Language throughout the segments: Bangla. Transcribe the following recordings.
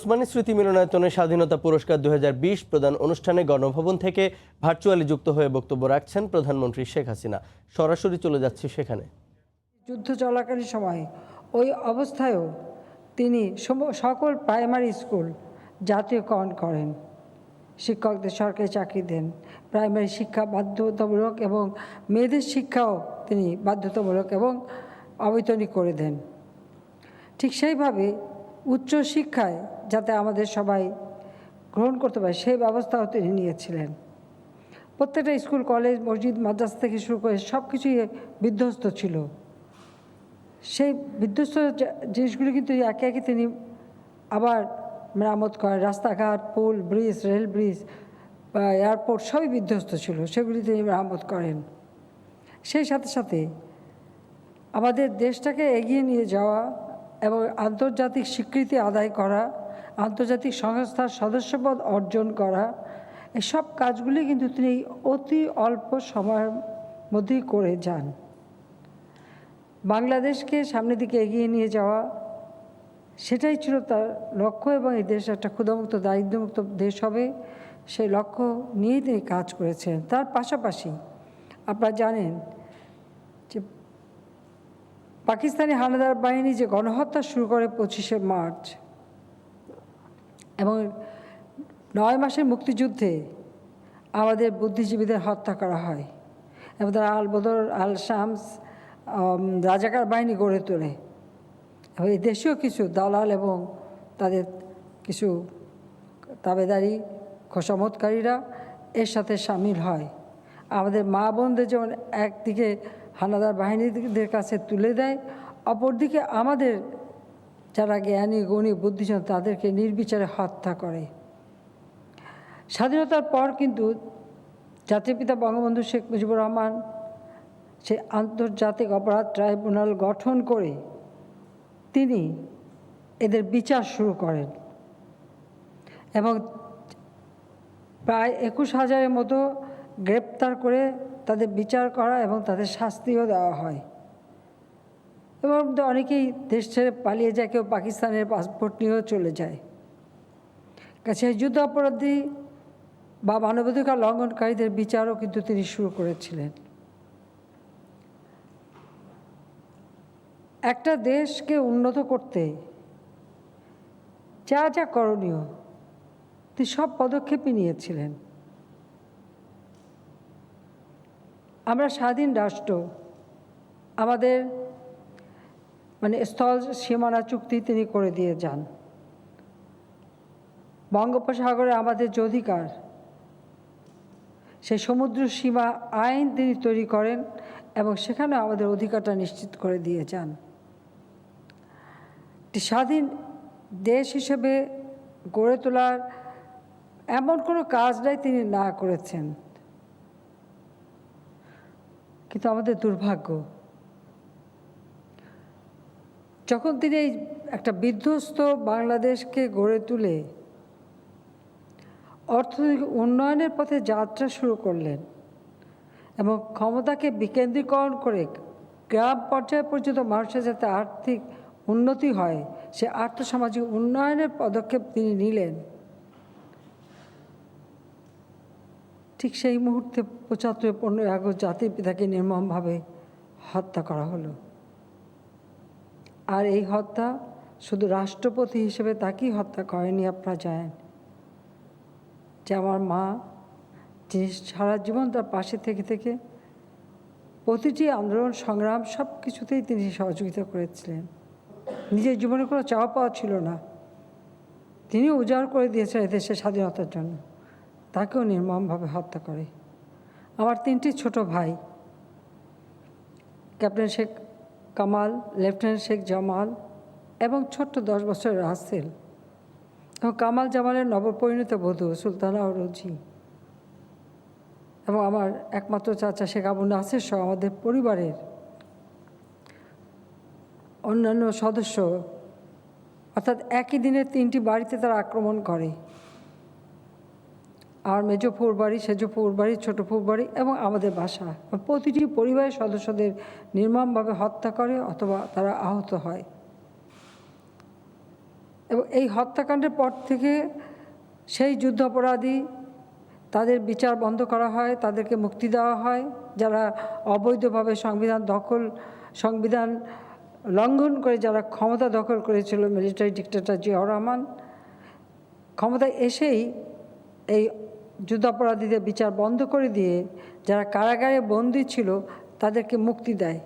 ওসমানী স্মৃতি মিলনায়তনে স্বাধীনতা পুরস্কার 2020 প্রদান অনুষ্ঠানে গণভবন থেকে ভার্চুয়ালি যুক্ত হয়ে বক্তব্য রাখছেন প্রধানমন্ত্রী শেখ হাসিনা। সরাসরি চলে যাচ্ছি সেখানে। যুদ্ধ চলাকালীন সময় ওই অবস্থায়ও তিনি সকল প্রাইমারি স্কুল জাতীয়করণ করেন, শিক্ষকদের সরকারি চাকরি দেন, প্রাইমারি শিক্ষা বাধ্যতামূলক এবং মেয়েদের শিক্ষাও তিনি বাধ্যতামূলক এবং অবৈতনিক করে দেন। ঠিক সেইভাবে উচ্চ শিক্ষায় যাতে আমাদের সবাই গ্রহণ করতে পারে সেই ব্যবস্থাও তিনি নিয়েছিলেন। প্রত্যেকটা স্কুল, কলেজ, মসজিদ, মাদ্রাসা থেকে শুরু করে সব কিছুই বিধ্বস্ত ছিল। সেই বিধ্বস্ত জিনিসগুলি কিন্তু একে একে তিনি আবার মেরামত করেন। রাস্তাঘাট, পুল, ব্রিজ, রেল ব্রিজ, এয়ারপোর্ট সবই বিধ্বস্ত ছিল, সেগুলি তিনি মেরামত করেন। সেই সাথে সাথে আমাদের দেশটাকে এগিয়ে নিয়ে যাওয়া এবং আন্তর্জাতিক স্বীকৃতি আদায় করা, আন্তর্জাতিক সংস্থার সদস্যপদ অর্জন করা, এসব কাজগুলি কিন্তু তিনি অতি অল্প সময়ের মধ্যেই করে যান। বাংলাদেশকে সামনের দিকে এগিয়ে নিয়ে যাওয়া, সেটাই ছিল তার লক্ষ্য এবং এই দেশ একটা ক্ষুধামুক্ত, দারিদ্র্যমুক্ত দেশ হবে, সেই লক্ষ্য নিয়েই তিনি কাজ করেছেন। তার পাশাপাশি আপনারা জানেন যে পাকিস্তানি হানাদার বাহিনী যে গণহত্যা শুরু করে 25শে মার্চ এবং 9 মাসের মুক্তিযুদ্ধে আমাদের বুদ্ধিজীবীদের হত্যা করা হয় এবং তারা আল বদর, আল শামস রাজাকার বাহিনী গড়ে তোলে এবং এই দেশেও কিছু দালাল এবং তাদের কিছু তাবেদারি খোসামতকারীরা এর সাথে সামিল হয়। আমাদের মা বোনদের যেমন একদিকে হানাদার বাহিনীদের কাছে তুলে দেয়, অপরদিকে আমাদের যারা জ্ঞানী গুণী বুদ্ধিজন তাদেরকে নির্বিচারে হত্যা করে। স্বাধীনতার পর কিন্তু জাতির পিতা বঙ্গবন্ধু শেখ মুজিবুর রহমান সেই আন্তর্জাতিক অপরাধ ট্রাইব্যুনাল গঠন করে তিনি এদের বিচার শুরু করেন এবং প্রায় 21,000-এর মতো গ্রেপ্তার করে তাদের বিচার করা এবং তাদের শাস্তিও দেওয়া হয়। এবং অনেকেই দেশ ছেড়ে পালিয়ে যায়, কেউ পাকিস্তানের পাসপোর্ট নিয়েও চলে যায়। কাছে যুদ্ধ অপরাধী বা মানবাধিকার লঙ্ঘনকারীদের বিচারও কিন্তু তিনি শুরু করেছিলেন। একটা দেশকে উন্নত করতে যা যা করণীয় তিনি সব পদক্ষেপই নিয়েছিলেন। আমরা স্বাধীন রাষ্ট্র, আমাদের স্থল সীমানা চুক্তি তিনি করে দিয়ে যান। বঙ্গোপসাগরে আমাদের যে অধিকার, সেই সমুদ্র সীমা আইন তিনি তৈরি করেন এবং সেখানে আমাদের অধিকারটা নিশ্চিত করে দিয়ে যান। একটি স্বাধীন দেশ হিসেবে গড়ে তোলার এমন কোনো কাজ নাই তিনি না করেছেন। কিন্তু আমাদের দুর্ভাগ্য, যখন তিনি এই একটা বিধ্বস্ত বাংলাদেশকে গড়ে তুলে অর্থনৈতিক উন্নয়নের পথে যাত্রা শুরু করলেন এবং ক্ষমতাকে বিকেন্দ্রীকরণ করে গ্রাম পর্যায় পর্যন্ত মানুষের যাতে আর্থিক উন্নতি হয়, সে আর্থসামাজিক উন্নয়নের পদক্ষেপ তিনি নিলেন, ঠিক সেই মুহূর্তে 15 আগস্ট জাতির পিতাকে নির্মমভাবে হত্যা করা হলো। আর এই হত্যা শুধু রাষ্ট্রপতি হিসেবে তাকেই হত্যা করেনি, আপনারা জানেন যে আমার মা, যিনি সারা জীবন তার পাশে থেকে থেকে প্রতিটি আন্দোলন সংগ্রাম সব কিছুতেই তিনি সহযোগিতা করেছিলেন। নিজের জীবনে কোনো চাওয়া পাওয়া ছিল না, তিনি উজাড় করে দিয়েছেন এদেশের স্বাধীনতার জন্য, তাকেও নির্মমভাবে হত্যা করে। আমার 3টি ছোট ভাই, ক্যাপ্টেন শেখ কামাল, লেফটেন্যান্ট শেখ জামাল এবং ছোট্ট 10 বছরের রাসেল এবং কামাল জামালের নবপরিণত বধূ সুলতানা ও রুজি এবং আমার একমাত্র চাচা শেখ আবু নাসের সহ আমাদের পরিবারের অন্যান্য সদস্য, অর্থাৎ একই দিনে 3টি বাড়িতে তারা আক্রমণ করে। আর মেজো ফুর বাড়ি, সেজো ফুর বাড়ি, ছোটো ফুর বাড়ি এবং আমাদের বাসা, প্রতিটি পরিবারের সদস্যদের নির্মমভাবে হত্যা করে অথবা তারা আহত হয়। এবং এই হত্যাকাণ্ডের পর থেকে সেই যুদ্ধাপরাধী তাদের বিচার বন্ধ করা হয়, তাদেরকে মুক্তি দেওয়া হয়। যারা অবৈধভাবে সংবিধান লঙ্ঘন করে যারা ক্ষমতা দখল করেছিল, মিলিটারি ডিক্টেটর জিয়াউর রহমান ক্ষমতায় এসেই এই যুদ্ধাপরাধীদের বিচার বন্ধ করে দিয়ে যারা কারাগারে বন্দী ছিল তাদেরকে মুক্তি দেয়।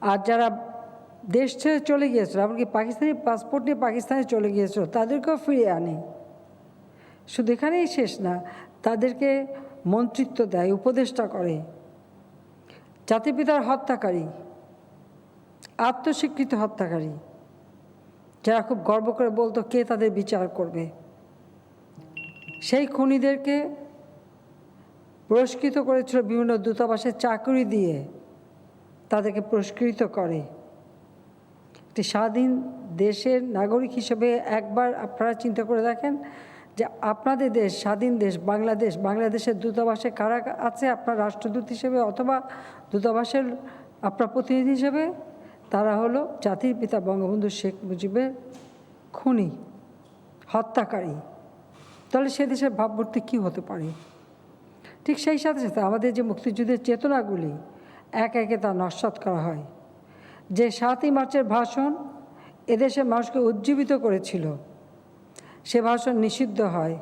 আর যারা দেশ ছেড়ে চলে গিয়েছিল, এমনকি পাকিস্তানি পাসপোর্ট নিয়ে পাকিস্তানে চলে গিয়েছিল, তাদেরকেও ফিরিয়ে আনে। শুধু এখানেই শেষ না, তাদেরকে মন্ত্রিত্ব দেয়, উপদেষ্টা করে। জাতিপিতার হত্যাকারী, আত্মস্বীকৃত হত্যাকারী, যারা খুব গর্ব করে বলতো কে তাদের বিচার করবে, সেই খুনিদেরকে পুরস্কৃত করেছিল বিভিন্ন দূতাবাসের চাকরি দিয়ে, তাদেরকে পুরস্কৃত করে। একটি স্বাধীন দেশের নাগরিক হিসেবে একবার আপনারা চিন্তা করে দেখেন যে আপনাদের দেশ, স্বাধীন দেশ বাংলাদেশের দূতাবাসে কারা আছে আপনার রাষ্ট্রদূত হিসেবে অথবা দূতাবাসের আপনার প্রতিনিধি হিসেবে? তারা হলো জাতির পিতা বঙ্গবন্ধু শেখ মুজিবের খুনি, হত্যাকারী। তাহলে সে দেশের ভাবমূর্তি কী হতে পারে? ঠিক সেই সাথে সাথে আমাদের যে মুক্তিযুদ্ধের চেতনাগুলি একে একে তা নস্যাৎ করা হয়। যে 7ই মার্চের ভাষণ এদেশের মানুষকে উজ্জীবিত করেছিল, সে ভাষণ নিষিদ্ধ হয়।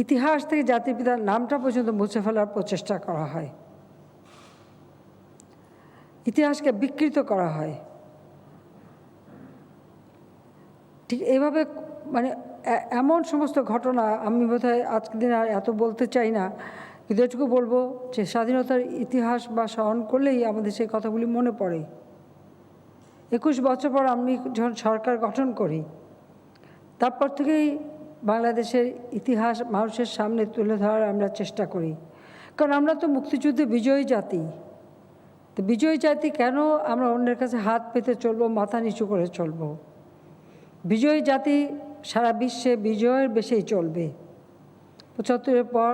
ইতিহাস থেকে জাতির পিতার নামটা পর্যন্ত মুছে ফেলার প্রচেষ্টা করা হয়, ইতিহাসকে বিকৃত করা হয়। ঠিক এইভাবে মানে এমন সমস্ত ঘটনা আমি বোধহয় আজকের দিন আর এত বলতে চাই না, কিন্তু এটুকু বলবো যে স্বাধীনতার ইতিহাস বা স্মরণ করলেই আমাদের সেই কথাগুলি মনে পড়ে। 21 বছর পর আমি যখন সরকার গঠন করি, তারপর থেকেই বাংলাদেশের ইতিহাস মানুষের সামনে তুলে ধরার আমরা চেষ্টা করি। কারণ আমরা তো মুক্তিযুদ্ধে বিজয়ী জাতি। তো বিজয়ী জাতি কেন আমরা অন্যের কাছে হাত পেতে চলবো, মাথা নিচু করে চলবো? বিজয়ী জাতি সারা বিশ্বে বিজয়ের বেশেই চলবে। 75-এর পর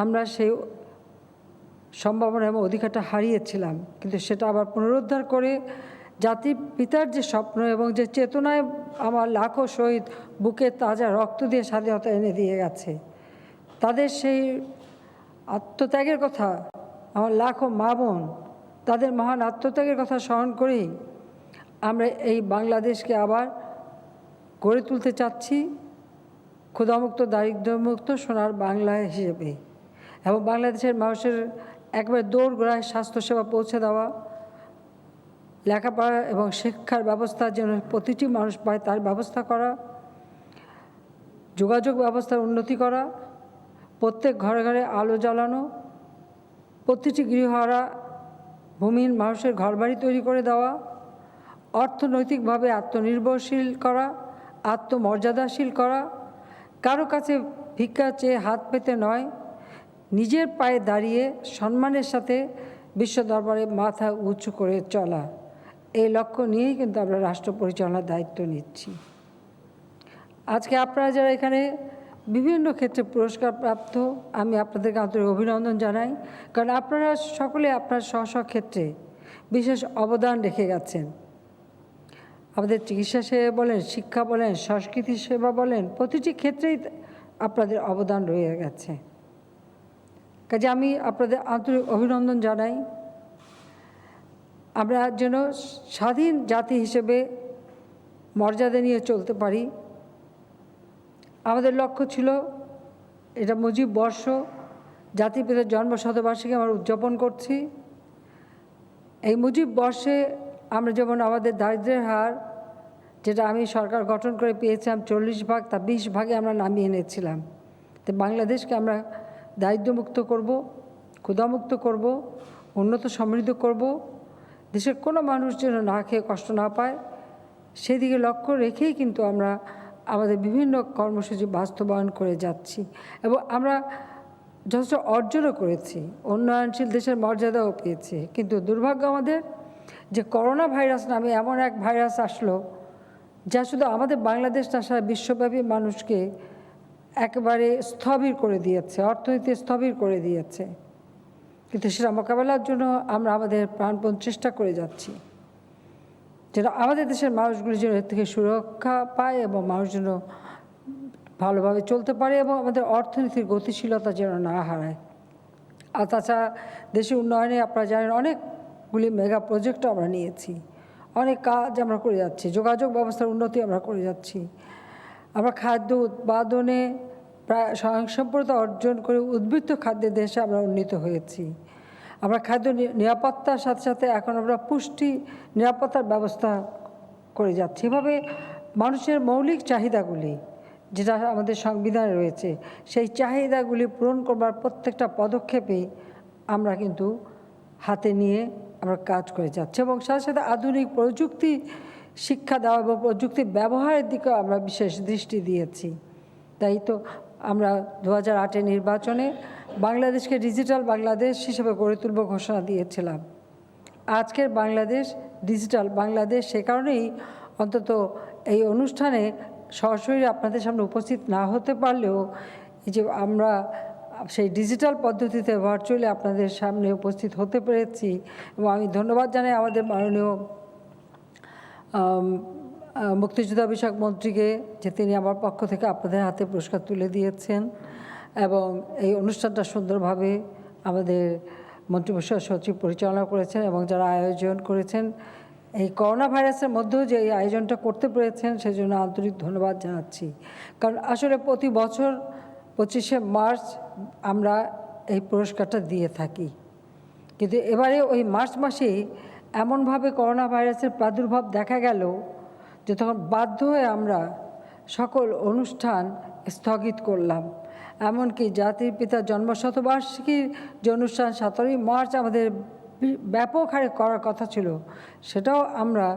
আমরা সেই সম্ভাবনা এবং অধিকারটা হারিয়েছিলাম, কিন্তু সেটা আবার পুনরুদ্ধার করে জাতির পিতার যে স্বপ্ন এবং যে চেতনায় আমার লাখো শহীদ বুকে তাজা রক্ত দিয়ে স্বাধীনতা এনে দিয়ে গেছে, তাদের সেই আত্মত্যাগের কথা, আমার লাখো মা বোন তাদের মহান আত্মত্যাগের কথা স্মরণ করেই আমরা এই বাংলাদেশকে আবার গড়ে তুলতে চাচ্ছি, ক্ষুধামুক্ত, দারিদ্র্যমুক্ত সোনার বাংলা হিসেবে। এবং বাংলাদেশের মানুষের একবারে দোরগোড়ায় স্বাস্থ্যসেবা পৌঁছে দেওয়া, লেখাপড়া এবং শিক্ষার ব্যবস্থা যেন প্রতিটি মানুষ পায় তার ব্যবস্থা করা, যোগাযোগ ব্যবস্থার উন্নতি করা, প্রত্যেক ঘরে ঘরে আলো জ্বালানো, প্রতিটি গৃহহারা ভূমিহীন মানুষের ঘরবাড়ি তৈরি করে দেওয়া, অর্থনৈতিকভাবে আত্মনির্ভরশীল করা, আত্মমর্যাদাশীল করা, কারো কাছে ভিক্ষা চেয়ে হাত পেতে নয়, নিজের পায়ে দাঁড়িয়ে সম্মানের সাথে বিশ্ব দরবারে মাথা উঁচু করে চলা, এই লক্ষ্য নিয়েই কিন্তু আমরা রাষ্ট্র পরিচালনার দায়িত্ব নিচ্ছি। আজকে আপনারা যারা এখানে বিভিন্ন ক্ষেত্রে পুরস্কার প্রাপ্ত, আমি আপনাদেরকে আন্তরিক অভিনন্দন জানাই। কারণ আপনারা সকলে আপনার স্ব ক্ষেত্রে বিশেষ অবদান রেখে গেছেন। আমাদের চিকিৎসা সেবা বলেন, শিক্ষা বলেন, সংস্কৃতি সেবা বলেন, প্রতিটি ক্ষেত্রেই আপনাদের অবদান রয়ে গেছে। কাজে আমি আপনাদের আন্তরিক অভিনন্দন জানাই। আমরা যেন স্বাধীন জাতি হিসেবে মর্যাদা নিয়ে চলতে পারি। আমাদের লক্ষ্য ছিল, এটা মুজিব বর্ষ, জাতির পিতার জন্মশতবার্ষিকী আমরা উদযাপন করছি। এই মুজিব বর্ষে আমরা যেমন আমাদের দারিদ্র্যের হার, যেটা আমি সরকার গঠন করে পেয়েছিলাম 40 ভাগ, তা 20 ভাগে আমরা নামিয়ে এনেছিলাম। তো বাংলাদেশকে আমরা দারিদ্র্যমুক্ত করব, ক্ষুধামুক্ত করব, উন্নত সমৃদ্ধ করব, দেশের কোনো মানুষ যেন না খেয়ে কষ্ট না পায়, সেদিকে লক্ষ্য রেখেই কিন্তু আমরা আমাদের বিভিন্ন কর্মসূচি বাস্তবায়ন করে যাচ্ছি। এবং আমরা যথেষ্ট অর্জনও করেছি, উন্নয়নশীল দেশের মর্যাদাও পেয়েছি। কিন্তু দুর্ভাগ্য আমাদের যে করোনা ভাইরাস নামে এমন এক ভাইরাস আসলো, যা শুধু আমাদের বাংলাদেশ না, সারা বিশ্বব্যাপী মানুষকে একেবারে স্থবির করে দিয়েছে, অর্থনীতি স্থবির করে দিয়েছে। কিন্তু সেটা মোকাবেলার জন্য আমরা আমাদের প্রাণপণ চেষ্টা করে যাচ্ছি। যেন আমাদের দেশের মানুষগুলি যেন এর থেকে সুরক্ষা পায় এবং মানুষ যেন ভালোভাবে চলতে পারে এবং আমাদের অর্থনীতির গতিশীলতা যেন না হারায়। আর তাছাড়া দেশের উন্নয়নে আপনারা জানেন অনেকগুলি মেগা প্রজেক্টও আমরা নিয়েছি, অনেক কাজ আমরা করে যাচ্ছি, যোগাযোগ ব্যবস্থার উন্নতি আমরা করে যাচ্ছি। আমরা খাদ্য উৎপাদনে প্রায় স্বয়ংসম্পূর্ণতা অর্জন করে উদ্বৃত্ত খাদ্যের দেশে আমরা উন্নীত হয়েছি। আমরা খাদ্য নিরাপত্তার সাথে সাথে এখন আমরা পুষ্টি নিরাপত্তার ব্যবস্থা করে যাচ্ছি। এভাবে মানুষের মৌলিক চাহিদাগুলি যেটা আমাদের সংবিধানে রয়েছে সেই চাহিদাগুলি পূরণ করবার প্রত্যেকটা পদক্ষেপেই আমরা কিন্তু হাতে নিয়ে আমরা কাজ করে যাচ্ছি এবং সাথে সাথে আধুনিক প্রযুক্তি শিক্ষা দেওয়া এবং প্রযুক্তি ব্যবহারের দিকেও আমরা বিশেষ দৃষ্টি দিয়েছি। তাই তো আমরা 2008 নির্বাচনে বাংলাদেশকে ডিজিটাল বাংলাদেশ হিসেবে গড়ে তুলব ঘোষণা দিয়েছিলাম। আজকের বাংলাদেশ ডিজিটাল বাংলাদেশ, সে কারণেই অন্তত এই অনুষ্ঠানে সরাসরি আপনাদের সামনে উপস্থিত না হতে পারলেও এই যে আমরা সেই ডিজিটাল পদ্ধতিতে ভার্চুয়ালি আপনাদের সামনে উপস্থিত হতে পেরেছি এবং আমি ধন্যবাদ জানাই আমাদের মাননীয় মুক্তিযোদ্ধা বিষয়ক মন্ত্রীকে যে তিনি আমার পক্ষ থেকে আপনাদের হাতে পুরস্কার তুলে দিয়েছেন এবং এই অনুষ্ঠানটা সুন্দরভাবে আমাদের মন্ত্রিপরিষদ সচিব পরিচালনা করেছেন এবং যারা আয়োজন করেছেন এই করোনা ভাইরাসের মধ্যেও যে এই আয়োজনটা করতে পেরেছেন সেজন্য আন্তরিক ধন্যবাদ জানাচ্ছি। কারণ আসলে প্রতি বছর 25শে মার্চ আমরা এই পুরস্কারটা দিয়ে থাকি, কিন্তু এবারে ওই মার্চ মাসেই এমনভাবে করোনা ভাইরাসের প্রাদুর্ভাব দেখা গেল যে তখন বাধ্য হয়ে আমরা সকল অনুষ্ঠান স্থগিত করলাম। এমনকি জাতির পিতার জন্মশতবার্ষিকীর যে অনুষ্ঠান 17ই মার্চ আমাদের ব্যাপক হারে করার কথা ছিল সেটাও আমরা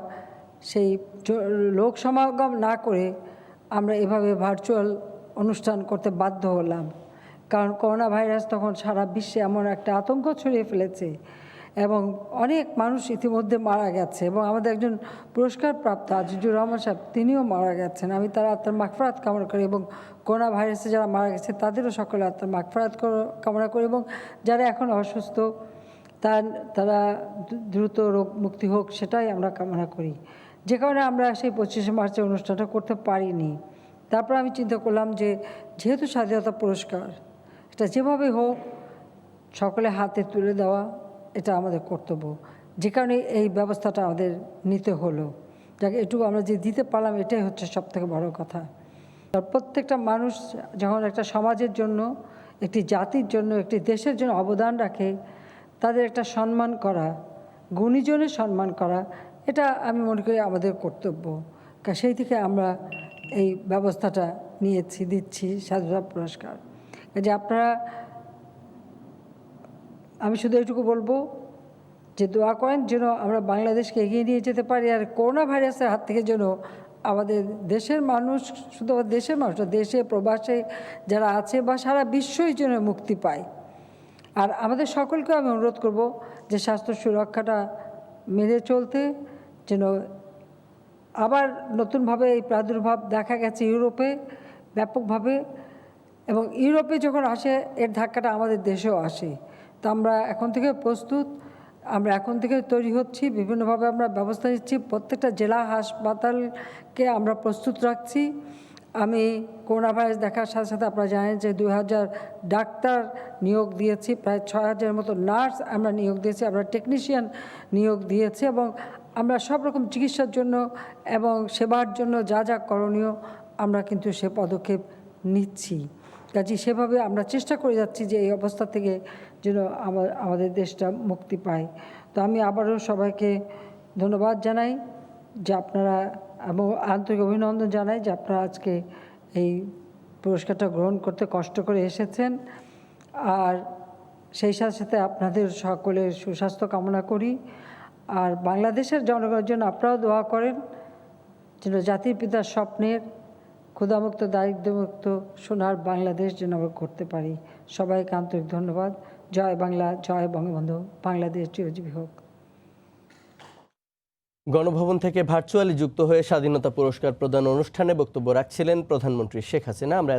সেই লোক সমাগম না করে আমরা এভাবে ভার্চুয়াল অনুষ্ঠান করতে বাধ্য হলাম। কারণ করোনা ভাইরাস তখন সারা বিশ্বে এমন একটা আতঙ্ক ছড়িয়ে ফেলেছে এবং অনেক মানুষ ইতিমধ্যে মারা গেছে এবং আমাদের একজন পুরস্কারপ্রাপ্ত আজিজুর রহমান সাহেব তিনিও মারা গেছেন। আমি তার আত্মার মাগফিরাত কামনা করি এবং করোনা ভাইরাসে যারা মারা গেছে তাদেরও সকলে আত্মার মাগফিরাত কামনা করি এবং যারা এখন অসুস্থ তারা দ্রুত রোগ মুক্তি হোক সেটাই আমরা কামনা করি। যে কারণে আমরা সেই 25শে মার্চের অনুষ্ঠানটা করতে পারিনি। তারপর আমি চিন্তা করলাম যে যেহেতু স্বাধীনতা পুরস্কার এটা যেভাবে হোক সকলে হাতে তুলে দেওয়া এটা আমাদের কর্তব্য, যে কারণে এই ব্যবস্থাটা আমাদের নিতে হলো। যাকে এটুকু আমরা যে দিতে পারলাম এটাই হচ্ছে সবথেকে বড় কথা। আর প্রত্যেকটা মানুষ যখন একটা সমাজের জন্য, একটি জাতির জন্য, একটি দেশের জন্য অবদান রাখে তাদের একটা সম্মান করা, গুণীজনের সম্মান করা, এটা আমি মনে করি আমাদের কর্তব্য। সেই থেকে আমরা এই ব্যবস্থাটা দিচ্ছি স্বাধীনতা পুরস্কার। যে আপনারা, আমি শুধু এইটুকু বলবো যে দোয়া করেন যেন আমরা বাংলাদেশকে এগিয়ে নিয়ে যেতে পারি আর করোনা ভাইরাসের হাত থেকে যেন আমাদের দেশের মানুষ, শুধু দেশের মানুষ, দেশে প্রবাসে যারা আছে বা সারা বিশ্বই যেন মুক্তি পায়। আর আমাদের সকলকে আমি অনুরোধ করব যে স্বাস্থ্য সুরক্ষাটা মেনে চলতে, যেন আবার নতুনভাবে এই প্রাদুর্ভাব দেখা গেছে ইউরোপে ব্যাপকভাবে এবং ইউরোপে যখন আসে এর ধাক্কাটা আমাদের দেশেও আসে। তো আমরা এখন থেকে প্রস্তুত, আমরা এখন থেকে তৈরি হচ্ছি, বিভিন্নভাবে আমরা ব্যবস্থা নিচ্ছি, প্রত্যেকটা জেলা হাসপাতালকে আমরা প্রস্তুত রাখছি। আমি করোনা ভাইরাস দেখার সাথে সাথে আপনারা জানেন যে 2000 ডাক্তার নিয়োগ দিয়েছি, প্রায় 6000 মতো নার্স আমরা নিয়োগ দিয়েছি, আমরা টেকনিশিয়ান নিয়োগ দিয়েছি এবং আমরা সব রকম চিকিৎসার জন্য এবং সেবার জন্য যা যা করণীয় আমরা কিন্তু সে পদক্ষেপ নিচ্ছি। কাজে সেভাবে আমরা চেষ্টা করে যাচ্ছি যে এই অবস্থা থেকে যেন আমাদের দেশটা মুক্তি পায়। তো আমি আবারও সবাইকে ধন্যবাদ জানাই যে আপনারা, এবং আন্তরিক অভিনন্দন জানাই যে আপনারা আজকে এই পুরস্কারটা গ্রহণ করতে কষ্ট করে এসেছেন। আর সেই সাথে সাথে আপনাদের সকলের সুস্বাস্থ্য কামনা করি। আর বাংলাদেশের জনগণের জন্য আপনারাও দোয়া করেন যেন জাতির পিতার স্বপ্নের ক্ষুধামুক্ত, দারিদ্র্যমুক্ত সোনার বাংলাদেশ যেন আমরা করতে পারি। সবাইকে আন্তরিক ধন্যবাদ। জয় বাংলা, জয় বঙ্গবন্ধু, বাংলাদেশ চিরজীবী হোক। গণভবন থেকে ভার্চুয়ালি যুক্ত হয়ে স্বাধীনতা পুরস্কার প্রদান অনুষ্ঠানে বক্তব্য রাখছিলেন প্রধানমন্ত্রী শেখ হাসিনা। আমরা